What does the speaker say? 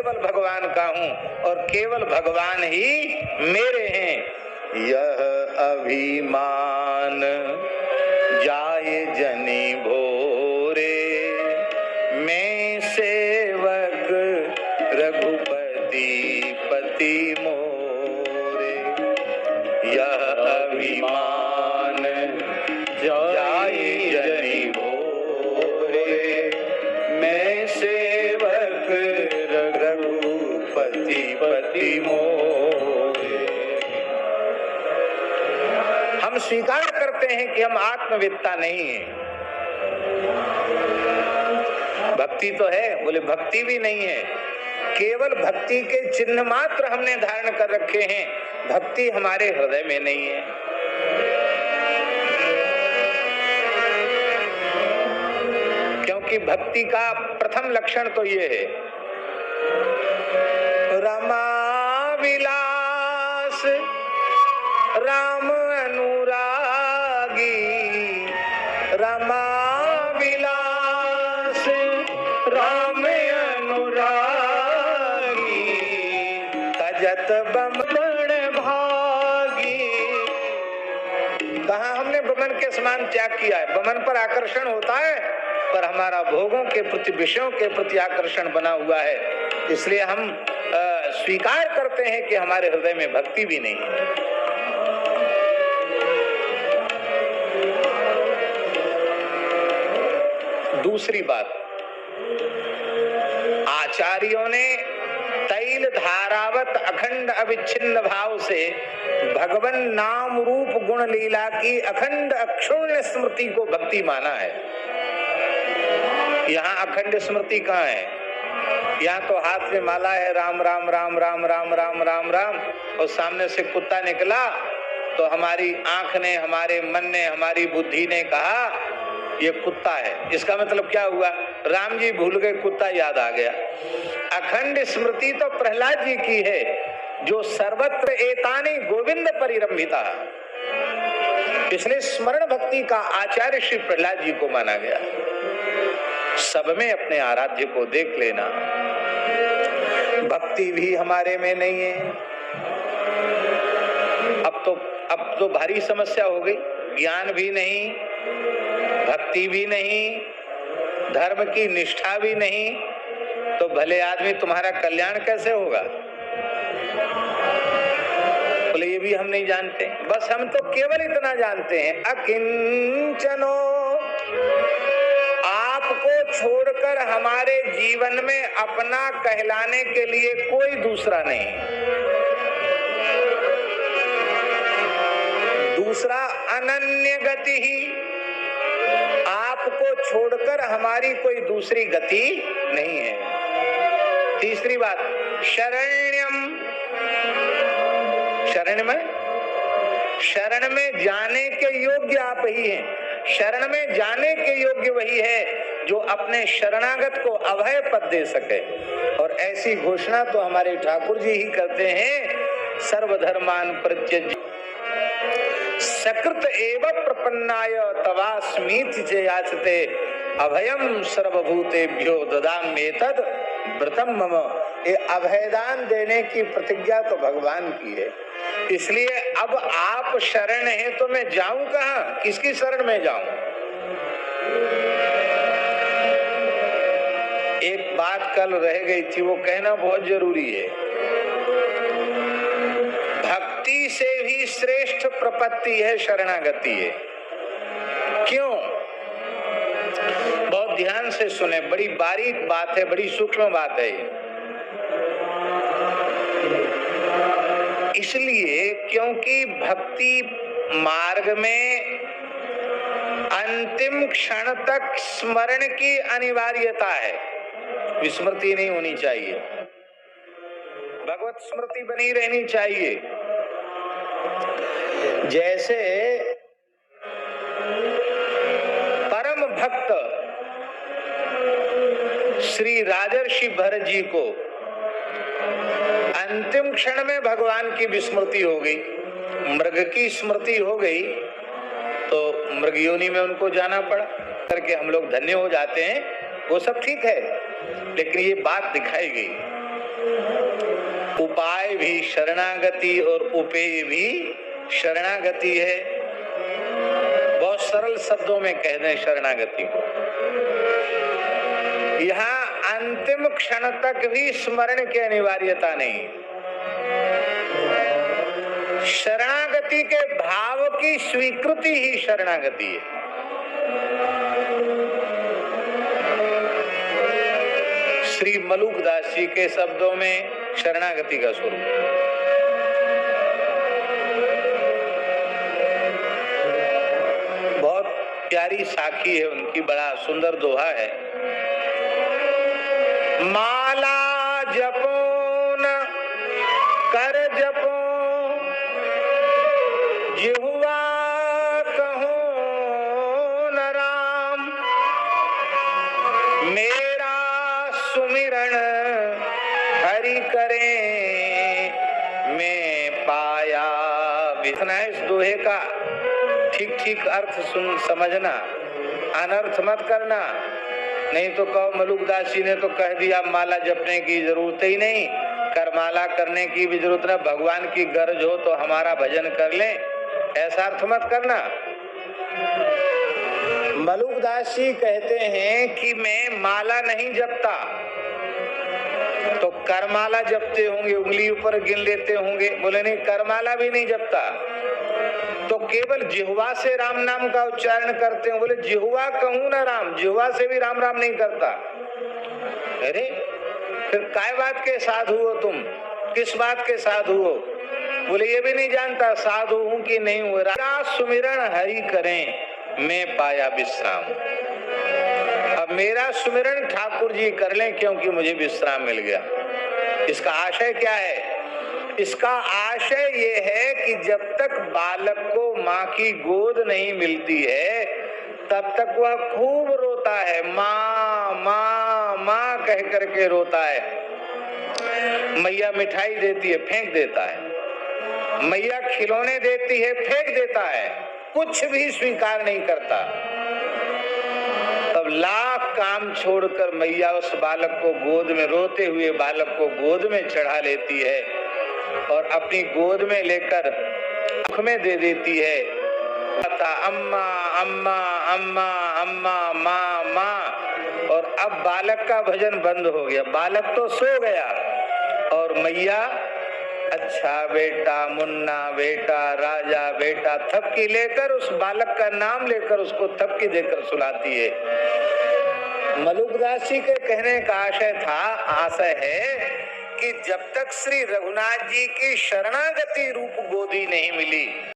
केवल भगवान का हूं और केवल भगवान ही मेरे हैं। यह अभिमान जाए जनि भोरे, मैं सेवक रघुपति पति मोरे। यह अभिमान जाए जनि भोरे, मैं सेवक रघुपति पति मोरे। हम स्वीकार करते हैं कि हम आत्मवेत्ता नहीं हैं। भक्ति तो है, बोले भक्ति भी नहीं है, केवल भक्ति के चिन्ह मात्र हमने धारण कर रखे हैं, भक्ति हमारे हृदय में नहीं है। क्योंकि भक्ति का प्रथम लक्षण तो ये है, रमा विलास राम अनुरागी, रमा विलास राम अनुरागी, तजत बमन भागी। कहाँ हमने बमन के समान त्याग किया है? बमन पर आकर्षण होता है, पर हमारा भोगों के प्रति, विषयों के प्रति आकर्षण बना हुआ है। इसलिए हम स्वीकार करते हैं कि हमारे हृदय में भक्ति भी नहीं है। दूसरी बात, आचार्यों ने तैल धारावत अखंड अविच्छिन्न भाव से भगवान नाम रूप गुण लीला की अखंड अक्षुण्ण स्मृति को भक्ति माना है। यहाँ अखंड स्मृति कहाँ है? यहाँ तो हाथ में माला है, राम राम राम राम राम राम राम राम, और सामने से कुत्ता निकला तो हमारी आंख ने, हमारे मन ने, हमारी बुद्धि ने कहा ये कुत्ता है। इसका मतलब क्या हुआ? राम जी भूल गए, कुत्ता याद आ गया। अखंड स्मृति तो प्रहलाद जी की है, जो सर्वत्र एतानि गोविंद परिरंभिता, इसलिए स्मरण भक्ति का आचार्य श्री प्रहलाद जी को माना गया। सब में अपने आराध्य को देख लेना। भक्ति भी हमारे में नहीं है। अब तो भारी समस्या हो गई, ज्ञान भी नहीं, भक्ति भी नहीं, धर्म की निष्ठा भी नहीं, तो भले आदमी तुम्हारा कल्याण कैसे होगा? बोले ये भी हम नहीं जानते। बस हम तो केवल इतना जानते हैं, अकिंचनो, आपको छोड़कर हमारे जीवन में अपना कहलाने के लिए कोई दूसरा नहीं। दूसरा अनन्य गति ही, आपको छोड़कर हमारी कोई दूसरी गति नहीं है। तीसरी बात, शरण्यम, शरण में जाने के योग्य आप ही हैं। शरण में जाने के योग्य वही है जो अपने शरणागत को अभय पद दे सके। और ऐसी घोषणा तो हमारे ठाकुर जी ही करते हैं, सर्वधर्मान परित्यज्य सकृत एव प्रपन्नाय तवास्मीति च याचते अभयम सर्वभूतेभ्यो ददाम्येतद् व्रतम मम। ये अभयदान देने की प्रतिज्ञा तो भगवान की है। इसलिए अब आप शरण है तो मैं जाऊं कहां? किसकी शरण में जाऊं? एक बात कल रह गई थी, वो कहना बहुत जरूरी है। भक्ति से भी श्रेष्ठ प्रपत्ति है शरणागति है। क्यों? बहुत ध्यान से सुने, बड़ी बारीक बात है, बड़ी सूक्ष्म बात है। इसलिए क्योंकि भक्ति मार्ग में अंतिम क्षण तक स्मरण की अनिवार्यता है, विस्मृति नहीं होनी चाहिए, भगवत स्मृति बनी रहनी चाहिए। जैसे परम भक्त श्री राजर्षि भरत जी को अंतिम क्षण में भगवान की विस्मृति हो गई, मृग की स्मृति हो गई, तो मृग योनि में उनको जाना पड़ा। करके हम लोग धन्य हो जाते हैं, वो सब ठीक है, लेकिन ये बात दिखाई गई उपाय भी शरणागति और उपेय भी शरणागति है। बहुत सरल शब्दों में कह दें शरणागति को। यहाँ अंतिम क्षण तक भी स्मरण की अनिवार्यता नहीं। शरणागति के भाव की स्वीकृति ही शरणागति है। श्री मलुकदास जी के शब्दों में शरणागति का स्वरूप। बहुत प्यारी साखी है उनकी, बड़ा सुंदर दोहा है। माला जपो न कर जपो, जिह्वा कहो न राम, मेरा सुमिरन हरि करे मैं पाया। इतना इस दोहे का ठीक ठीक अर्थ सुन समझना, अनर्थ मत करना। नहीं तो कहो मलुकदास जी ने तो कह दिया माला जपने की जरूरत ही नहीं, करमाला करने की भी जरूरत नहीं, भगवान की गरज हो तो हमारा भजन कर ले, ऐसा अर्थ मत करना। मलुकदास जी कहते हैं कि मैं माला नहीं जपता, तो करमाला जपते होंगे, उंगली ऊपर गिन लेते होंगे। बोले नहीं, करमाला भी नहीं जपता, तो केवल जिह्वा से राम नाम का उच्चारण करते हो। बोले जिह्वा कहूं ना राम, जिह्वा से भी राम राम नहीं करता। अरे फिर काय बात के साधु हो तुम, किस बात के साधु हो? बोले ये भी नहीं जानता साधु हूं कि नहीं हूं। राजा सुमिरन हरि करें मैं पाया विश्राम। अब मेरा सुमिरन ठाकुर जी कर लें क्योंकि मुझे विश्राम मिल गया। इसका आशय क्या है? इसका आशय ये है कि जब तक बालक को माँ की गोद नहीं मिलती है तब तक वह खूब रोता है, माँ माँ माँ कह करके रोता है। मैया मिठाई देती है, फेंक देता है। मैया खिलौने देती है, फेंक देता है, कुछ भी स्वीकार नहीं करता। तब लाख काम छोड़कर मैया उस बालक को गोद में, रोते हुए बालक को गोद में चढ़ा लेती है और अपनी गोद में लेकर आँख में दे देती है। अम्मा अम्मा अम्मा अम्मा माँ माँ। और अब बालक का भजन बंद हो गया, बालक तो सो गया और मैया अच्छा बेटा, मुन्ना बेटा, राजा बेटा थपकी लेकर उस बालक का नाम लेकर उसको थपकी देकर सुलाती है। मलुकदास जी के कहने का आशय है कि जब तक श्री रघुनाथ जी की शरणागति रूप गोदी नहीं मिली